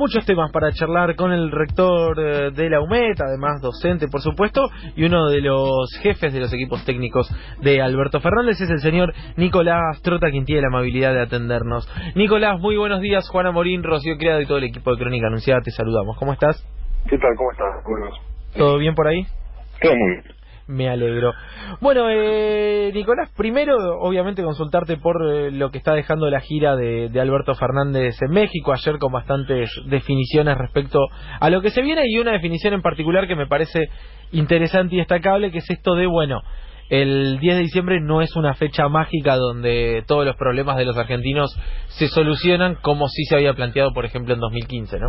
muchos temas para charlar con el rector de la UMED, además docente, por supuesto, y uno de los jefes de los equipos técnicos de Alberto Fernández es el señor Nicolás Trota, quien tiene la amabilidad de atendernos. Nicolás, muy buenos días. Juana Morín, Rocío Criado y todo el equipo de Crónica Anunciada, te saludamos. ¿Cómo estás? ¿Qué tal? ¿Cómo estás? Buenos. ¿Todo bien por ahí? Todo muy bien. Me alegro. Bueno, Nicolás, primero, obviamente, consultarte por lo que está dejando la gira de Alberto Fernández en México, ayer con bastantes definiciones respecto a lo que se viene, y una definición en particular que me parece interesante y destacable, que es esto de, bueno, el 10 de diciembre no es una fecha mágica donde todos los problemas de los argentinos se solucionan como sí se había planteado, por ejemplo, en 2015, ¿no?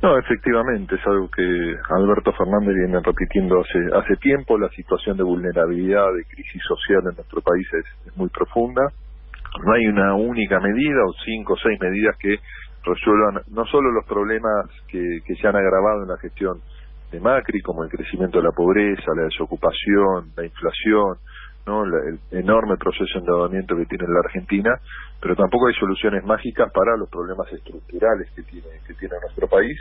No, efectivamente, es algo que Alberto Fernández viene repitiendo hace tiempo. La situación de vulnerabilidad, de crisis social en nuestro país es muy profunda. No hay una única medida o 5 o 6 medidas que resuelvan no solo los problemas que se han agravado en la gestión de Macri, como el crecimiento de la pobreza, la desocupación, la inflación, ¿no? El enorme proceso de endeudamiento que tiene la Argentina, pero tampoco hay soluciones mágicas para los problemas estructurales que tiene nuestro país,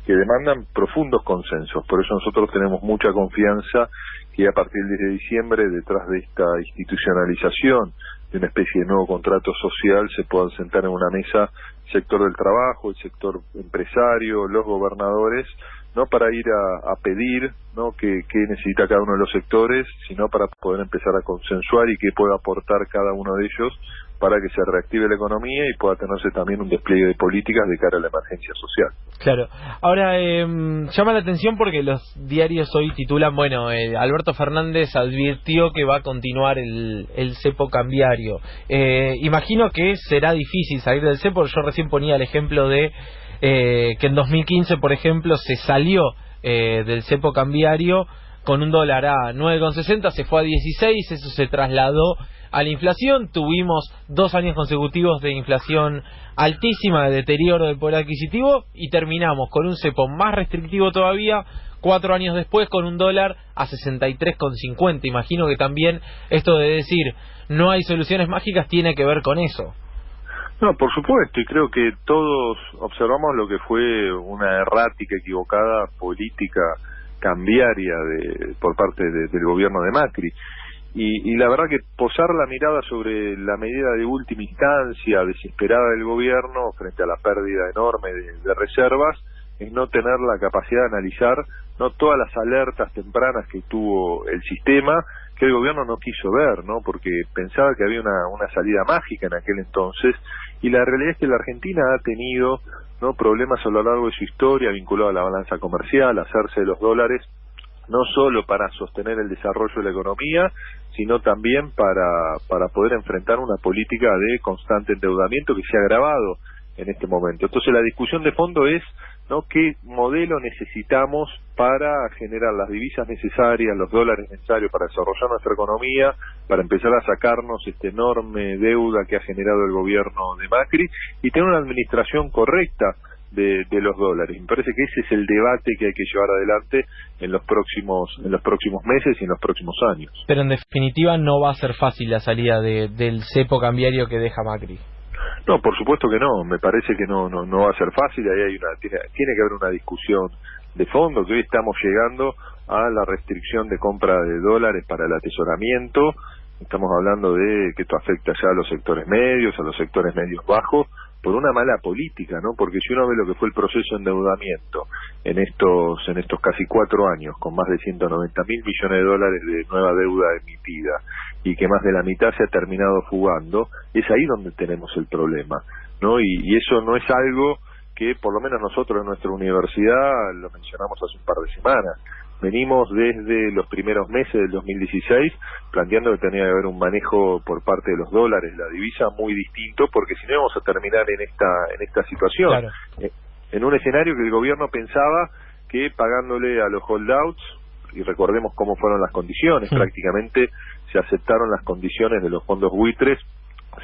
que demandan profundos consensos. Por eso nosotros tenemos mucha confianza que a partir del 10 de diciembre, detrás de esta institucionalización de una especie de nuevo contrato social, se puedan sentar en una mesa el sector del trabajo, el sector empresario, los gobernadores, no para ir a pedir, ¿no?, qué necesita cada uno de los sectores, sino para poder empezar a consensuar y qué puede aportar cada uno de ellos para que se reactive la economía y pueda tenerse también un despliegue de políticas de cara a la emergencia social. Claro. Ahora, llama la atención porque los diarios hoy titulan, bueno, Alberto Fernández advirtió que va a continuar el cepo cambiario. Imagino que será difícil salir del cepo. Yo recién ponía el ejemplo de que en 2015, por ejemplo, se salió del cepo cambiario con un dólar a 9,60, se fue a 16, eso se trasladó a la inflación. Tuvimos 2 años consecutivos de inflación altísima, de deterioro del poder adquisitivo, y terminamos con un cepo más restrictivo todavía 4 años después, con un dólar a 63,50. Imagino que también esto de decir no hay soluciones mágicas tiene que ver con eso. No, por supuesto, y creo que todos observamos lo que fue una errática, equivocada política cambiaria por parte del gobierno de Macri. Y la verdad que posar la mirada sobre la medida de última instancia desesperada del gobierno frente a la pérdida enorme de reservas es no tener la capacidad de analizar, no, todas las alertas tempranas que tuvo el sistema, que el gobierno no quiso ver, ¿no? Porque pensaba que había una salida mágica en aquel entonces, y la realidad es que la Argentina ha tenido, ¿no?, problemas a lo largo de su historia vinculados a la balanza comercial, a hacerse de los dólares, no solo para sostener el desarrollo de la economía, sino también para poder enfrentar una política de constante endeudamiento que se ha agravado en este momento. Entonces la discusión de fondo es, ¿no?, qué modelo necesitamos para generar las divisas necesarias, los dólares necesarios para desarrollar nuestra economía, para empezar a sacarnos esta enorme deuda que ha generado el gobierno de Macri y tener una administración correcta de los dólares. Me parece que ese es el debate que hay que llevar adelante en los próximos meses y en los próximos años. Pero en definitiva no va a ser fácil la salida del cepo cambiario que deja Macri. No, por supuesto que no. Me parece que no va a ser fácil. Ahí tiene que haber una discusión de fondo, que hoy estamos llegando a la restricción de compra de dólares para el atesoramiento. Estamos hablando de que esto afecta ya a los sectores medios, a los sectores medios bajos, por una mala política, ¿no? Porque si uno ve lo que fue el proceso de endeudamiento en estos casi 4 años, con más de 190.000 millones de dólares de nueva deuda emitida, y que más de la mitad se ha terminado fugando, es ahí donde tenemos el problema, ¿no? Y eso no es algo que, por lo menos nosotros en nuestra universidad, lo mencionamos hace un par de semanas, venimos desde los primeros meses del 2016 planteando que tenía que haber un manejo por parte de los dólares, la divisa, muy distinto, porque si no íbamos a terminar en esta situación. Claro. En un escenario que el gobierno pensaba que pagándole a los holdouts, y recordemos cómo fueron las condiciones, prácticamente se aceptaron las condiciones de los fondos buitres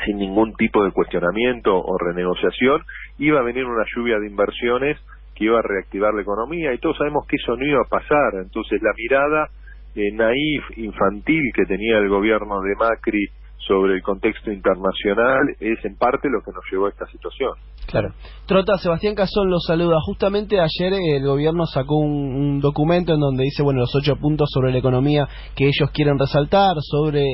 sin ningún tipo de cuestionamiento o renegociación, iba a venir una lluvia de inversiones que iba a reactivar la economía, y todos sabemos que eso no iba a pasar. Entonces la mirada naif, infantil que tenía el gobierno de Macri sobre el contexto internacional es en parte lo que nos llevó a esta situación. Claro. Trota, Sebastián Cazón lo saluda. Justamente ayer el gobierno sacó un documento en donde dice, bueno, los 8 puntos sobre la economía que ellos quieren resaltar, sobre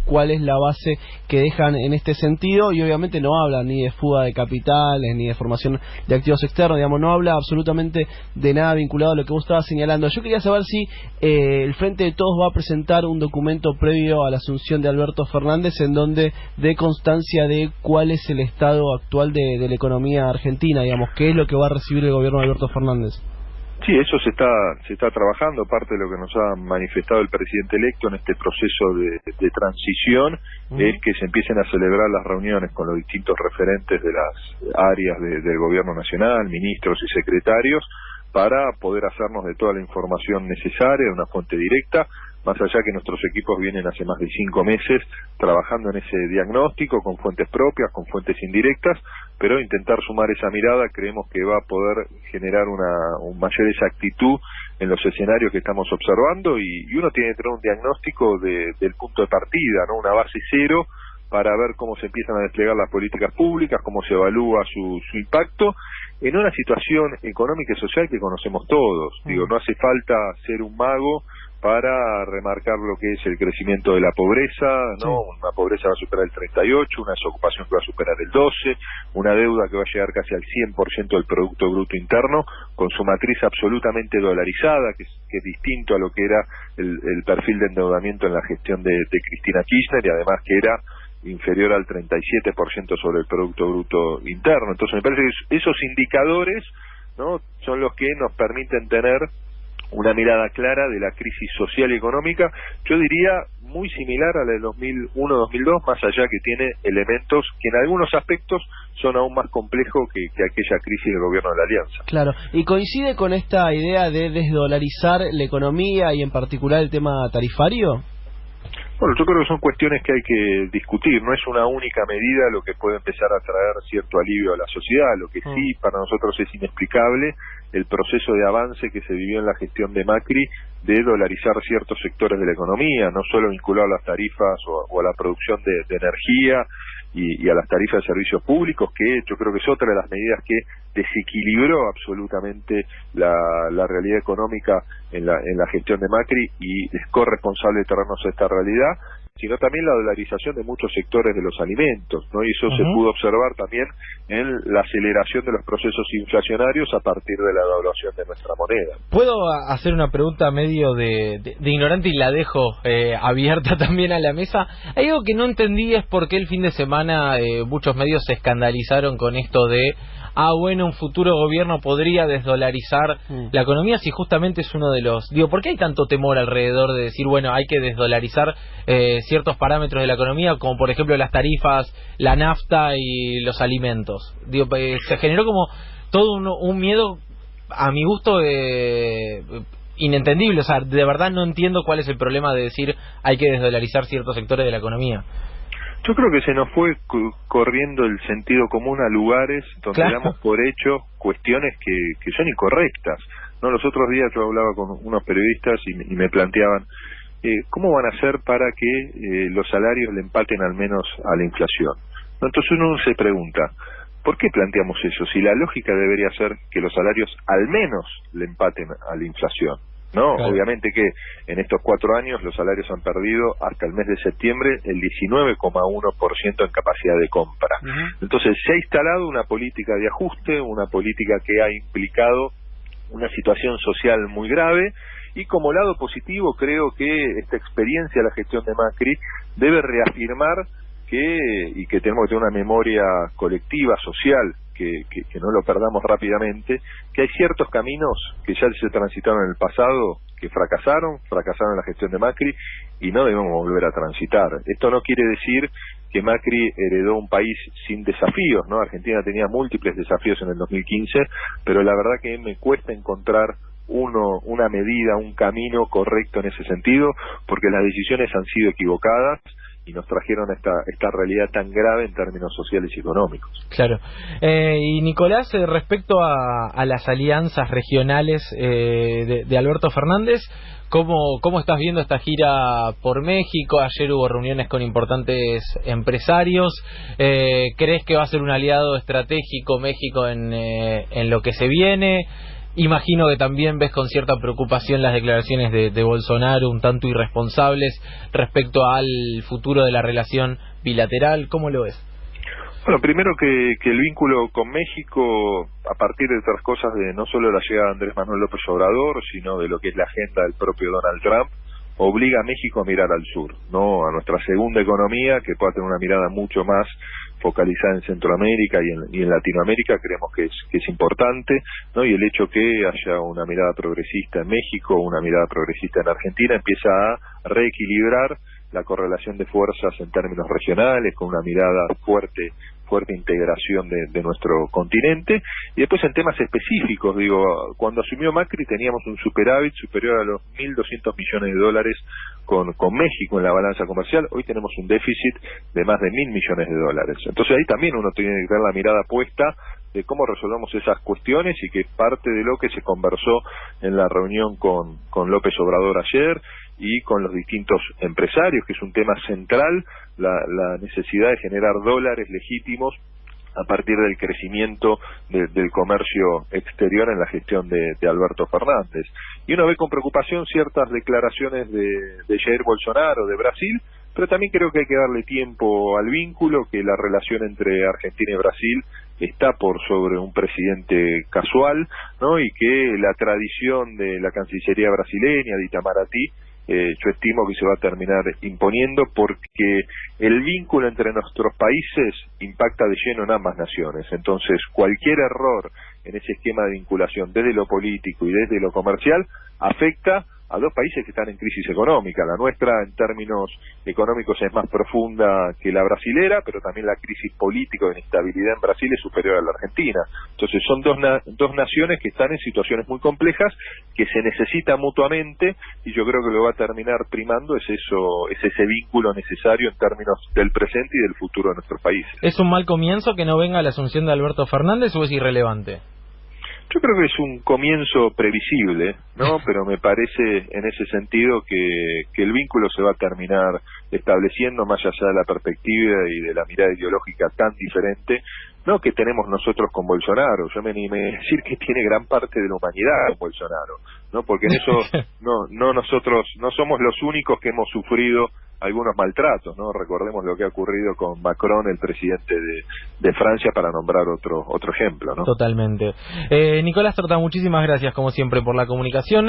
cuál es la base que dejan en este sentido, y obviamente no habla ni de fuga de capitales, ni de formación de activos externos, digamos, no habla absolutamente de nada vinculado a lo que vos estabas señalando. Yo quería saber si el Frente de Todos va a presentar un documento previo a la asunción de Alberto Fernández en donde dé constancia de cuál es el estado actual de la economía argentina, digamos, qué es lo que va a recibir el gobierno de Alberto Fernández. Sí, eso se está trabajando, parte de lo que nos ha manifestado el presidente electo en este proceso de transición, es que se empiecen a celebrar las reuniones con los distintos referentes de las áreas del gobierno nacional, ministros y secretarios, para poder hacernos de toda la información necesaria, de una fuente directa, más allá que nuestros equipos vienen hace más de 5 meses trabajando en ese diagnóstico con fuentes propias, con fuentes indirectas, pero intentar sumar esa mirada creemos que va a poder generar una mayor exactitud en los escenarios que estamos observando, y uno tiene que tener un diagnóstico del punto de partida, ¿no? Una base cero para ver cómo se empiezan a desplegar las políticas públicas, cómo se evalúa su impacto en una situación económica y social que conocemos todos. Digo, no hace falta ser un mago para remarcar lo que es el crecimiento de la pobreza, ¿no? Una pobreza va a superar el 38, una desocupación que va a superar el 12, una deuda que va a llegar casi al 100% del Producto Bruto Interno, con su matriz absolutamente dolarizada, que es distinto a lo que era el perfil de endeudamiento en la gestión de Cristina Kirchner, y además que era inferior al 37% sobre el Producto Bruto Interno. Entonces me parece que esos indicadores, ¿no?, son los que nos permiten tener una mirada clara de la crisis social y económica, yo diría muy similar a la de 2001-2002, más allá que tiene elementos que en algunos aspectos son aún más complejos que aquella crisis del gobierno de la Alianza. Claro, y coincide con esta idea de desdolarizar la economía y en particular el tema tarifario. Bueno, yo creo que son cuestiones que hay que discutir, no es una única medida lo que puede empezar a traer cierto alivio a la sociedad. Lo que sí para nosotros es inexplicable el proceso de avance que se vivió en la gestión de Macri de dolarizar ciertos sectores de la economía, no solo vinculado a las tarifas o a la producción de energía y a las tarifas de servicios públicos, que yo creo que es otra de las medidas que desequilibró absolutamente la realidad económica en la gestión de Macri, y es corresponsable traernos a esta realidad, sino también la dolarización de muchos sectores de los alimentos, ¿no? Y eso se pudo observar también en la aceleración de los procesos inflacionarios a partir de la devaluación de nuestra moneda. ¿Puedo hacer una pregunta medio de ignorante y la dejo abierta también a la mesa? Hay algo que no entendí, es por qué el fin de semana muchos medios se escandalizaron con esto de bueno, un futuro gobierno podría desdolarizar la economía, si justamente es uno de los... Digo, ¿por qué hay tanto temor alrededor de decir, bueno, hay que desdolarizar ciertos parámetros de la economía, como por ejemplo las tarifas, la nafta y los alimentos? Digo, se generó como todo un miedo, a mi gusto, inentendible. O sea, de verdad no entiendo cuál es el problema de decir hay que desdolarizar ciertos sectores de la economía. Yo creo que se nos fue corriendo el sentido común a lugares donde damos por hecho cuestiones que son incorrectas, ¿no? Los otros días yo hablaba con unos periodistas y me planteaban ¿cómo van a hacer para que los salarios le empaten al menos a la inflación? ¿No? Entonces uno se pregunta, ¿por qué planteamos eso? Si la lógica debería ser que los salarios al menos le empaten a la inflación, ¿no? Claro. Obviamente que en estos 4 años los salarios han perdido hasta el mes de septiembre el 19,1% en capacidad de compra. Entonces se ha instalado una política de ajuste, una política que ha implicado una situación social muy grave, y como lado positivo creo que esta experiencia de la gestión de Macri debe reafirmar que tenemos que tener una memoria colectiva, social, que no lo perdamos rápidamente, que hay ciertos caminos que ya se transitaron en el pasado, que fracasaron en la gestión de Macri, y no debemos volver a transitar. Esto no quiere decir que Macri heredó un país sin desafíos, ¿no? Argentina tenía múltiples desafíos en el 2015, pero la verdad que me cuesta encontrar una medida, un camino correcto en ese sentido, porque las decisiones han sido equivocadas, y nos trajeron esta realidad tan grave en términos sociales y económicos. Claro. Y Nicolás, respecto a las alianzas regionales de Alberto Fernández, ¿cómo estás viendo esta gira por México? Ayer hubo reuniones con importantes empresarios. ¿Crees que va a ser un aliado estratégico México en lo que se viene? Imagino que también ves con cierta preocupación las declaraciones de Bolsonaro, un tanto irresponsables, respecto al futuro de la relación bilateral. ¿Cómo lo ves? Bueno, primero que el vínculo con México, a partir de otras cosas, de no solo la llegada de Andrés Manuel López Obrador, sino de lo que es la agenda del propio Donald Trump, obliga a México a mirar al sur, ¿no? A nuestra segunda economía, que pueda tener una mirada mucho más focalizada en Centroamérica y en Latinoamérica, creemos que es importante, ¿no? Y el hecho que haya una mirada progresista en México, una mirada progresista en Argentina, empieza a reequilibrar la correlación de fuerzas en términos regionales, con una mirada fuerte integración de nuestro continente. Y después en temas específicos, cuando asumió Macri teníamos un superávit superior a los 1.200 millones de dólares con México en la balanza comercial. Hoy tenemos un déficit de más de 1.000 millones de dólares. Entonces ahí también uno tiene que tener la mirada puesta de cómo resolvemos esas cuestiones, y que parte de lo que se conversó en la reunión con López Obrador ayer y con los distintos empresarios, que es un tema central, la necesidad de generar dólares legítimos a partir del crecimiento del comercio exterior en la gestión de Alberto Fernández. Y uno ve con preocupación ciertas declaraciones de Jair Bolsonaro de Brasil, pero también creo que hay que darle tiempo al vínculo, que la relación entre Argentina y Brasil está por sobre un presidente casual, ¿no? Y que la tradición de la Cancillería brasileña, de Itamaraty, yo estimo que se va a terminar imponiendo, porque el vínculo entre nuestros países impacta de lleno en ambas naciones. Entonces, cualquier error en ese esquema de vinculación desde lo político y desde lo comercial afecta a dos países que están en crisis económica. La nuestra, en términos económicos, es más profunda que la brasilera, pero también la crisis política de inestabilidad en Brasil es superior a la Argentina. Entonces son dos naciones que están en situaciones muy complejas, que se necesitan mutuamente, y yo creo que lo va a terminar primando es ese vínculo necesario en términos del presente y del futuro de nuestros países. ¿Es un mal comienzo que no venga la asunción de Alberto Fernández o es irrelevante? Yo creo que es un comienzo previsible, ¿no? Pero me parece en ese sentido que el vínculo se va a terminar estableciendo, más allá de la perspectiva y de la mirada ideológica tan diferente, ¿no?, que tenemos nosotros con Bolsonaro. Yo me animé a decir que tiene gran parte de la humanidad con Bolsonaro, ¿no? Porque en eso nosotros no somos los únicos que hemos sufrido algunos maltratos, ¿no? Recordemos lo que ha ocurrido con Macron, el presidente de Francia, para nombrar otro ejemplo, ¿no? Totalmente. Nicolás Torta, muchísimas gracias como siempre por la comunicación.